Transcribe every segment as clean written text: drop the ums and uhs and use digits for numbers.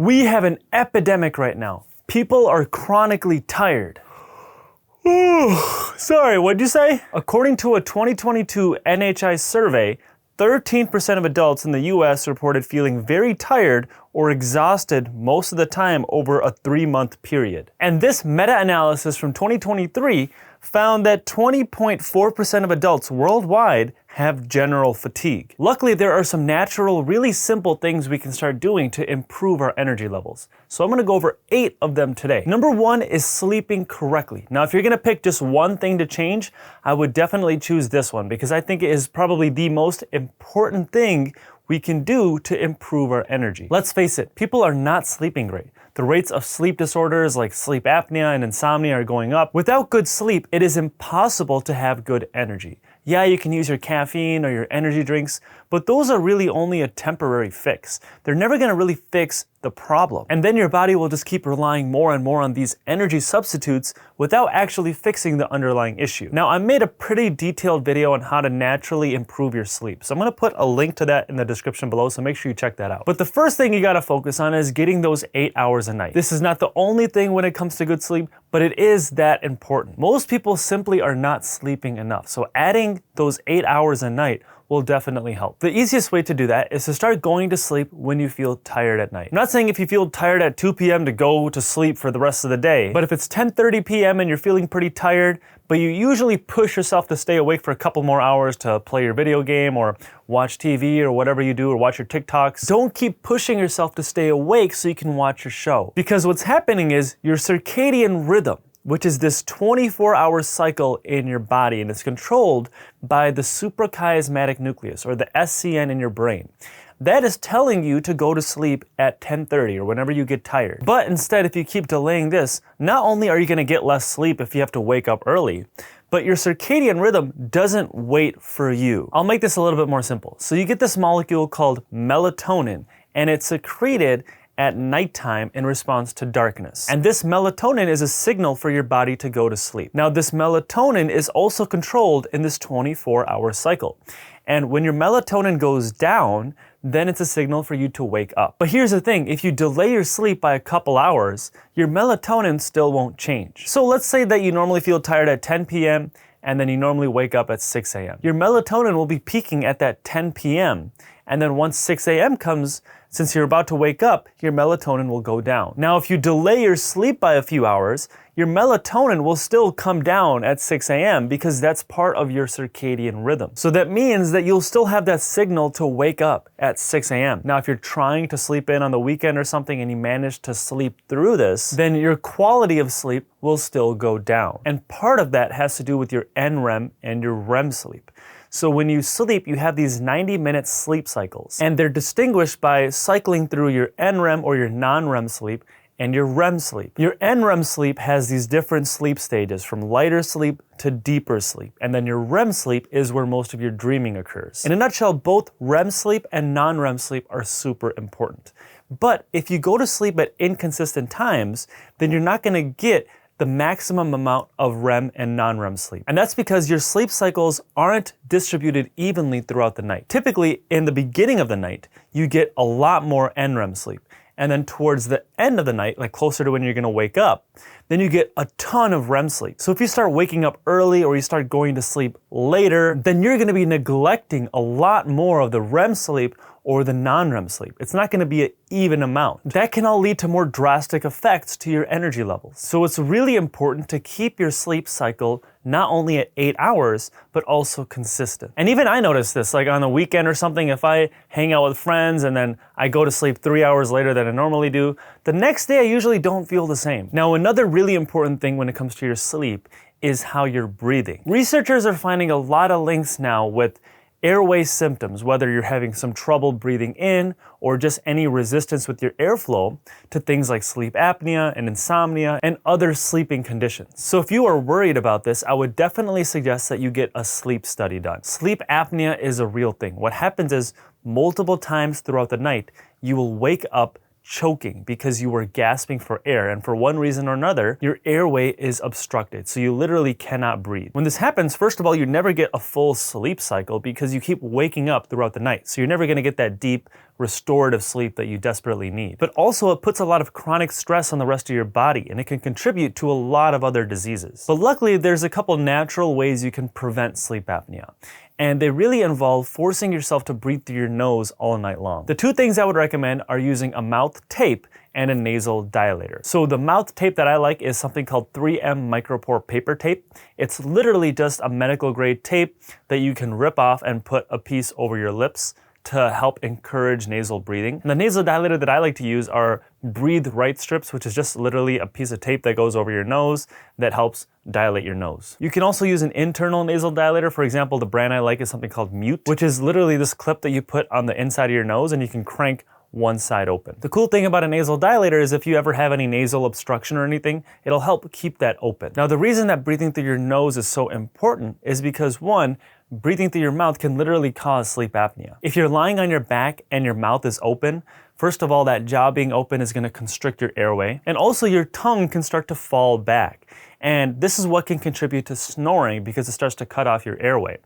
We have an epidemic right now. People are chronically tired. Sorry, what'd you say? According to a 2022 NHI survey, 13% of adults in the US reported feeling very tired or exhausted most of the time over a 3-month period. And this meta-analysis from 2023 found that 20.4% of adults worldwide have general fatigue. Luckily, there are some natural, really simple things we can start doing to improve our energy levels. So I'm gonna go over 8 of them today. Number 1 is sleeping correctly. Now, if you're gonna pick just one thing to change, I would definitely choose this one because I think it is probably the most important thing we can do to improve our energy. Let's face it, people are not sleeping great. The rates of sleep disorders like sleep apnea and insomnia are going up. Without good sleep, it is impossible to have good energy. Yeah, you can use your caffeine or your energy drinks, but those are really only a temporary fix. They're never gonna really fix the problem. And then your body will just keep relying more and more on these energy substitutes without actually fixing the underlying issue. Now, I made a pretty detailed video on how to naturally improve your sleep. So I'm gonna put a link to that in the description below, so make sure you check that out. But the first thing you gotta focus on is getting those 8 hours a night. This is not the only thing when it comes to good sleep, but it is that important. Most people simply are not sleeping enough. So adding those 8 hours a night will definitely help. The easiest way to do that is to start going to sleep when you feel tired at night. I'm not saying if you feel tired at 2 p.m. to go to sleep for the rest of the day, but if it's 10:30 p.m. and you're feeling pretty tired, but you usually push yourself to stay awake for a couple more hours to play your video game or watch TV or whatever you do or watch your TikToks, don't keep pushing yourself to stay awake so you can watch your show. Because what's happening is your circadian rhythm, which is this 24-hour cycle in your body, and it's controlled by the suprachiasmatic nucleus, or the SCN in your brain. That is telling you to go to sleep at 10:30 or whenever you get tired. But instead, if you keep delaying this, not only are you gonna get less sleep if you have to wake up early, but your circadian rhythm doesn't wait for you. I'll make this a little bit more simple. So you get this molecule called melatonin, and it's secreted at nighttime in response to darkness. And this melatonin is a signal for your body to go to sleep. Now, this melatonin is also controlled in this 24-hour cycle. And when your melatonin goes down, then it's a signal for you to wake up. But here's the thing, if you delay your sleep by a couple hours, your melatonin still won't change. So let's say that you normally feel tired at 10 p.m. and then you normally wake up at 6 a.m. Your melatonin will be peaking at that 10 p.m. And then once 6 a.m. comes, since you're about to wake up, your melatonin will go down. Now, if you delay your sleep by a few hours, your melatonin will still come down at 6 a.m. because that's part of your circadian rhythm. So that means that you'll still have that signal to wake up at 6 a.m. Now, if you're trying to sleep in on the weekend or something and you manage to sleep through this, then your quality of sleep will still go down. And part of that has to do with your NREM and your REM sleep. So when you sleep, you have these 90-minute sleep cycles, and they're distinguished by cycling through your NREM or your non-REM sleep and your REM sleep. Your NREM sleep has these different sleep stages from lighter sleep to deeper sleep, and then your REM sleep is where most of your dreaming occurs. In a nutshell, both REM sleep and non-REM sleep are super important. But if you go to sleep at inconsistent times, then you're not gonna get the maximum amount of REM and non-REM sleep. And that's because your sleep cycles aren't distributed evenly throughout the night. Typically, in the beginning of the night, you get a lot more NREM sleep. And then towards the end of the night, like closer to when you're gonna wake up, then you get a ton of REM sleep. So if you start waking up early or you start going to sleep later, then you're gonna be neglecting a lot more of the REM sleep or the non-REM sleep. It's not gonna be an even amount. That can all lead to more drastic effects to your energy levels. So it's really important to keep your sleep cycle not only at 8 hours, but also consistent. And even I notice this, like on a weekend or something, if I hang out with friends and then I go to sleep 3 hours later than I normally do, the next day I usually don't feel the same. Now, another really important thing when it comes to your sleep is how you're breathing. Researchers are finding a lot of links now with airway symptoms, whether you're having some trouble breathing in or just any resistance with your airflow, to things like sleep apnea and insomnia and other sleeping conditions. So if you are worried about this, I would definitely suggest that you get a sleep study done. Sleep apnea is a real thing. What happens is multiple times throughout the night, you will wake up choking because you were gasping for air, and for one reason or another, your airway is obstructed, so you literally cannot breathe. When this happens, first of all, you never get a full sleep cycle because you keep waking up throughout the night, so you're never gonna get that deep, restorative sleep that you desperately need. But also it puts a lot of chronic stress on the rest of your body, and it can contribute to a lot of other diseases. But luckily, there's a couple natural ways you can prevent sleep apnea. And they really involve forcing yourself to breathe through your nose all night long. The two things I would recommend are using a mouth tape and a nasal dilator. So the mouth tape that I like is something called 3M micropore paper tape. It's literally just a medical grade tape that you can rip off and put a piece over your lips to help encourage nasal breathing. And the nasal dilator that I like to use are Breathe Right strips, which is just literally a piece of tape that goes over your nose that helps dilate your nose. You can also use an internal nasal dilator. For example, the brand I like is something called Mute, which is literally this clip that you put on the inside of your nose and you can crank one side open. The cool thing about a nasal dilator is if you ever have any nasal obstruction or anything, it'll help keep that open. Now, the reason that breathing through your nose is so important is because, one, breathing through your mouth can literally cause sleep apnea. If you're lying on your back and your mouth is open, first of all, that jaw being open is going to constrict your airway, and also your tongue can start to fall back. And this is what can contribute to snoring because it starts to cut off your airway.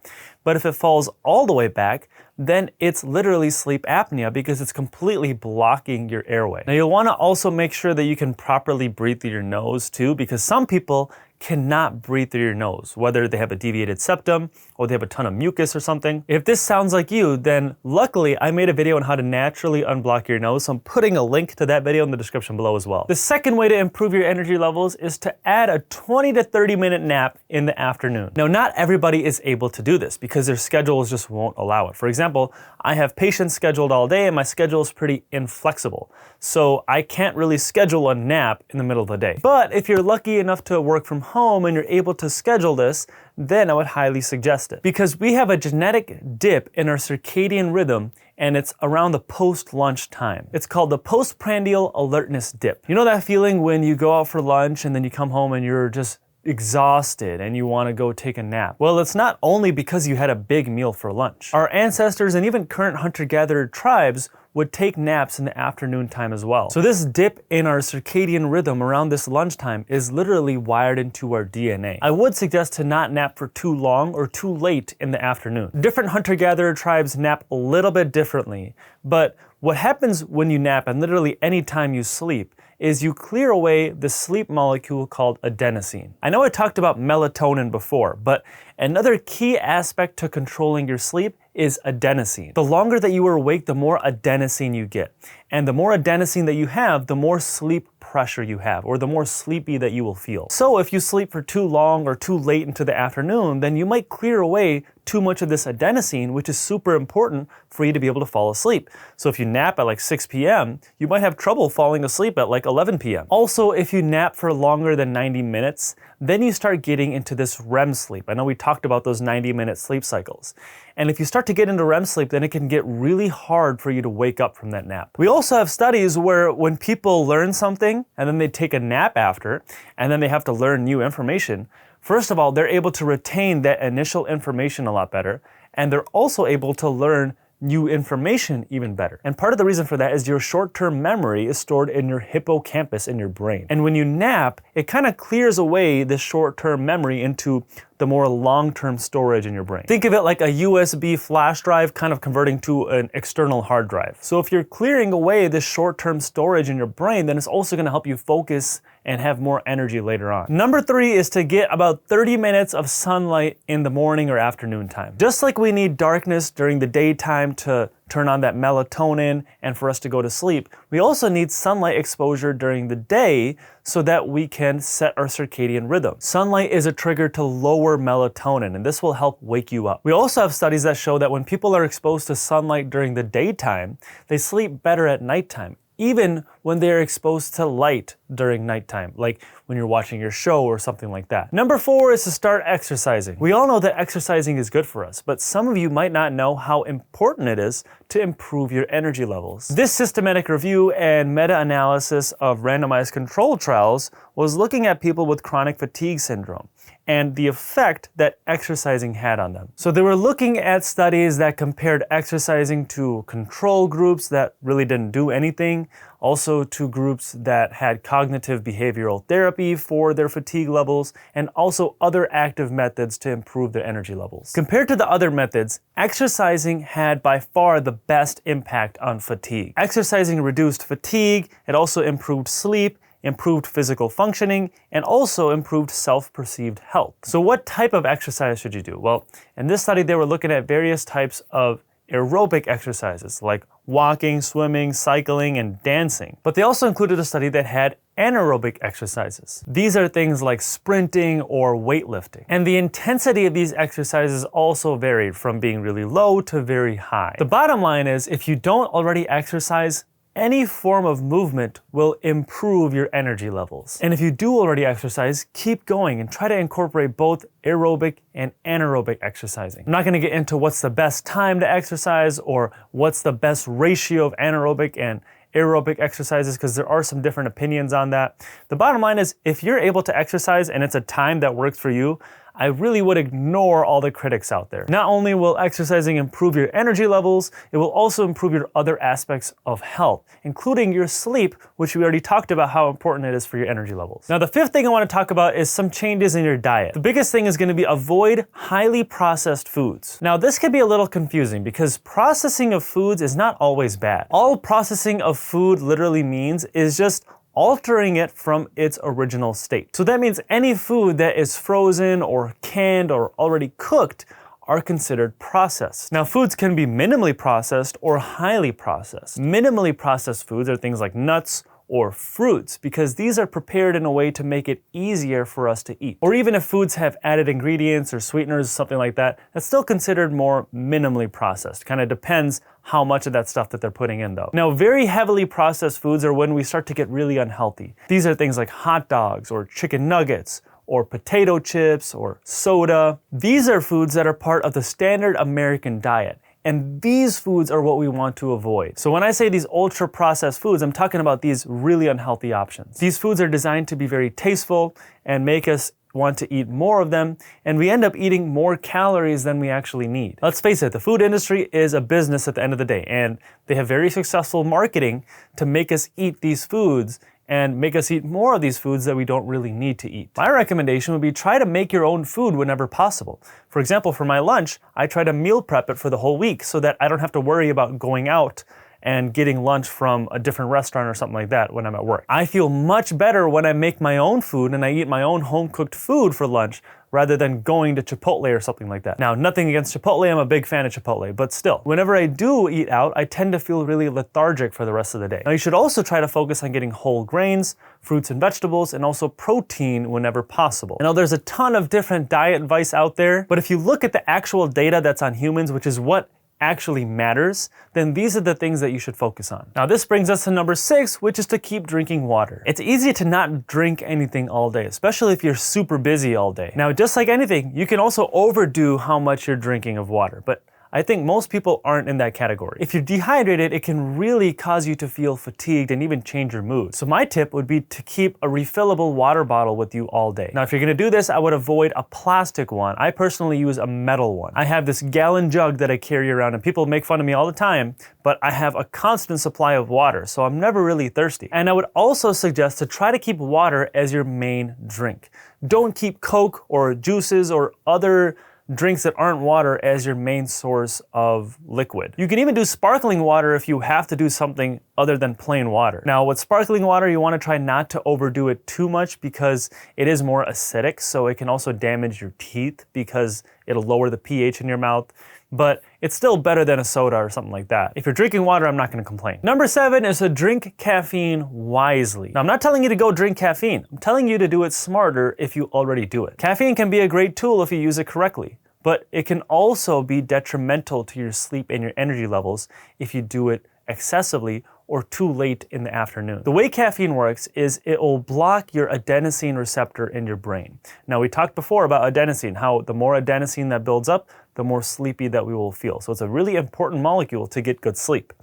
But if it falls all the way back, then it's literally sleep apnea because it's completely blocking your airway. Now, you'll want to also make sure that you can properly breathe through your nose too, because some people cannot breathe through your nose, whether they have a deviated septum or they have a ton of mucus or something. If this sounds like you, then luckily I made a video on how to naturally unblock your nose, so I'm putting a link to that video in the description below as well. The second way to improve your energy levels is to add a 20 to 30 minute nap in the afternoon. Now, not everybody is able to do this because their schedules just won't allow it. For example, I have patients scheduled all day and my schedule is pretty inflexible. So I can't really schedule a nap in the middle of the day. But if you're lucky enough to work from home and you're able to schedule this, then I would highly suggest it. Because we have a genetic dip in our circadian rhythm, and it's around the post-lunch time. It's called the postprandial alertness dip. You know that feeling when you go out for lunch and then you come home and you're just exhausted and you want to go take a nap? Well, it's not only because you had a big meal for lunch. Our ancestors and even current hunter-gatherer tribes would take naps in the afternoon time as well. So this dip in our circadian rhythm around this lunchtime is literally wired into our DNA. I would suggest to not nap for too long or too late in the afternoon. Different hunter-gatherer tribes nap a little bit differently, but what happens when you nap and literally any time you sleep is you clear away the sleep molecule called adenosine. I know I talked about melatonin before, but another key aspect to controlling your sleep is adenosine. The longer that you are awake, the more adenosine you get. And the more adenosine that you have, the more sleep pressure you have, or the more sleepy that you will feel. So if you sleep for too long or too late into the afternoon, then you might clear away too much of this adenosine, which is super important for you to be able to fall asleep. So if you nap at like 6 p.m., you might have trouble falling asleep at like 11 p.m. Also, if you nap for longer than 90 minutes, then you start getting into this REM sleep. I know we talked about those 90-minute sleep cycles. And if you start to get into REM sleep, then it can get really hard for you to wake up from that nap. We also have studies where when people learn something and then they take a nap after, and then they have to learn new information, first of all, they're able to retain that initial information a lot better, and they're also able to learn new information even better. And part of the reason for that is your short-term memory is stored in your hippocampus in your brain. And when you nap, it kind of clears away this short-term memory into the more long-term storage in your brain. Think of it like a USB flash drive kind of converting to an external hard drive. So if you're clearing away this short-term storage in your brain, then it's also going to help you focus and have more energy later on. Number 3 is to get about 30 minutes of sunlight in the morning or afternoon time. Just like we need darkness during the daytime to turn on that melatonin and for us to go to sleep, we also need sunlight exposure during the day so that we can set our circadian rhythm. Sunlight is a trigger to lower melatonin, and this will help wake you up. We also have studies that show that when people are exposed to sunlight during the daytime, they sleep better at nighttime, even when they're exposed to light during nighttime, like when you're watching your show or something like that. Number 4 is to start exercising. We all know that exercising is good for us, but some of you might not know how important it is to improve your energy levels. This systematic review and meta-analysis of randomized controlled trials was looking at people with chronic fatigue syndrome and the effect that exercising had on them. So they were looking at studies that compared exercising to control groups that really didn't do anything, also to groups that had cognitive behavioral therapy for their fatigue levels, and also other active methods to improve their energy levels. Compared to the other methods, exercising had by far the best impact on fatigue. Exercising reduced fatigue, it also improved sleep, improved physical functioning, and also improved self-perceived health. So what type of exercise should you do? Well, in this study, they were looking at various types of aerobic exercises like walking, swimming, cycling, and dancing. But they also included a study that had anaerobic exercises. These are things like sprinting or weightlifting. And the intensity of these exercises also varied from being really low to very high. The bottom line is, if you don't already exercise, any form of movement will improve your energy levels. And if you do already exercise, keep going and try to incorporate both aerobic and anaerobic exercising. I'm not going to get into what's the best time to exercise or what's the best ratio of anaerobic and aerobic exercises, because there are some different opinions on that. The bottom line is, if you're able to exercise and it's a time that works for you, I really would ignore all the critics out there. Not only will exercising improve your energy levels, it will also improve your other aspects of health, including your sleep, which we already talked about how important it is for your energy levels. Now, the fifth thing I want to talk about is some changes in your diet. The biggest thing is going to be avoid highly processed foods. Now, this can be a little confusing because processing of foods is not always bad. All processing of food literally means is just altering it from its original state. So that means any food that is frozen or canned or already cooked are considered processed. Now, foods can be minimally processed or highly processed. Minimally processed foods are things like nuts or fruits, because these are prepared in a way to make it easier for us to eat. Or even if foods have added ingredients or sweeteners, something like that, that's still considered more minimally processed. Kind of depends how much of that stuff that they're putting in though. Now, very heavily processed foods are when we start to get really unhealthy. These are things like hot dogs or chicken nuggets or potato chips or soda. These are foods that are part of the standard American diet. And these foods are what we want to avoid. So when I say these ultra processed foods, I'm talking about these really unhealthy options. These foods are designed to be very tasteful and make us want to eat more of them, and we end up eating more calories than we actually need. Let's face it, the food industry is a business at the end of the day, and they have very successful marketing to make us eat these foods and make us eat more of these foods that we don't really need to eat. My recommendation would be try to make your own food whenever possible. For example, for my lunch, I try to meal prep it for the whole week so that I don't have to worry about going out and getting lunch from a different restaurant or something like that when I'm at work. I feel much better when I make my own food and I eat my own home-cooked food for lunch rather than going to Chipotle or something like that. Now, nothing against Chipotle, I'm a big fan of Chipotle, but still, whenever I do eat out, I tend to feel really lethargic for the rest of the day. Now, you should also try to focus on getting whole grains, fruits and vegetables, and also protein whenever possible. I know there's a ton of different diet advice out there, but if you look at the actual data that's on humans, which is what actually matters, then these are the things that you should focus on. Now, this brings us to number 6, which is to keep drinking water. It's easy to not drink anything all day, especially if you're super busy all day. Now, just like anything, you can also overdo how much you're drinking of water, but I think most people aren't in that category. If you're dehydrated, it can really cause you to feel fatigued and even change your mood. So my tip would be to keep a refillable water bottle with you all day. Now, if you're gonna do this, I would avoid a plastic one. I personally use a metal one. I have this gallon jug that I carry around, and people make fun of me all the time, but I have a constant supply of water, so I'm never really thirsty. And I would also suggest to try to keep water as your main drink. Don't keep Coke or juices or other drinks that aren't water as your main source of liquid. You can even do sparkling water if you have to do something other than plain water. Now, with sparkling water, you want to try not to overdo it too much because it is more acidic, so it can also damage your teeth because it'll lower the pH in your mouth. But it's still better than a soda or something like that. If you're drinking water, I'm not gonna complain. Number 7 is to drink caffeine wisely. Now, I'm not telling you to go drink caffeine. I'm telling you to do it smarter if you already do it. Caffeine can be a great tool if you use it correctly, but it can also be detrimental to your sleep and your energy levels if you do it excessively or too late in the afternoon. The way caffeine works is it will block your adenosine receptor in your brain. Now, we talked before about adenosine, how the more adenosine that builds up, the more sleepy that we will feel. So it's a really important molecule to get good sleep.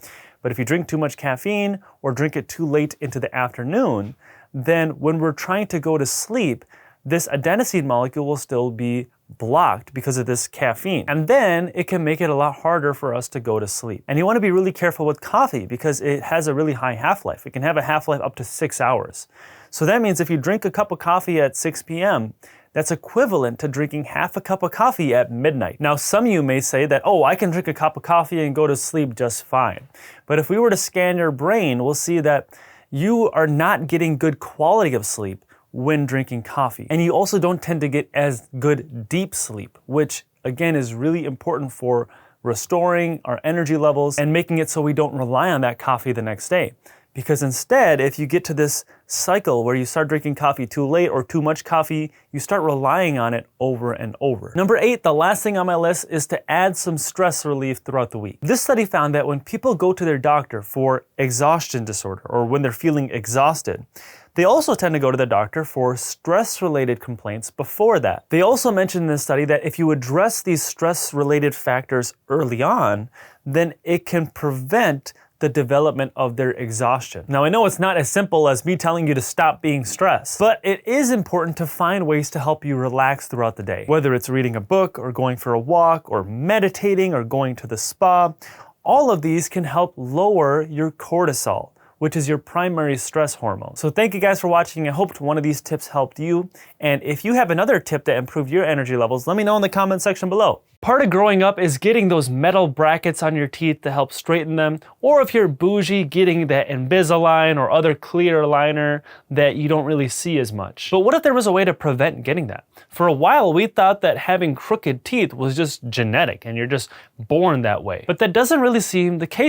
But if you drink too much caffeine or drink it too late into the afternoon, then when we're trying to go to sleep, this adenosine molecule will still be blocked because of this caffeine. And then it can make it a lot harder for us to go to sleep. And you want to be really careful with coffee because it has a really high half-life. It can have a half-life up to 6 hours. So that means if you drink a cup of coffee at 6 p.m., that's equivalent to drinking half a cup of coffee at midnight. Now, some of you may say that, oh, I can drink a cup of coffee and go to sleep just fine. But if we were to scan your brain, we'll see that you are not getting good quality of sleep when drinking coffee. And you also don't tend to get as good deep sleep, which again is really important for restoring our energy levels and making it so we don't rely on that coffee the next day. Because instead, if you get to this cycle where you start drinking coffee too late or too much coffee, you start relying on it over and over. Number 8, the last thing on my list is to add some stress relief throughout the week. This study found that when people go to their doctor for exhaustion disorder or when they're feeling exhausted, they also tend to go to the doctor for stress-related complaints before that. They also mentioned in this study that if you address these stress-related factors early on, then it can prevent the development of their exhaustion. Now, I know it's not as simple as me telling you to stop being stressed, but it is important to find ways to help you relax throughout the day. Whether it's reading a book or going for a walk or meditating or going to the spa, all of these can help lower your cortisol, which is your primary stress hormone. So thank you guys for watching. I hope one of these tips helped you. And if you have another tip that improved your energy levels, let me know in the comment section below. Part of growing up is getting those metal brackets on your teeth to help straighten them, or if you're bougie, getting that Invisalign or other clear aligner that you don't really see as much. But what if there was a way to prevent getting that? For a while, we thought that having crooked teeth was just genetic and you're just born that way. But that doesn't really seem the case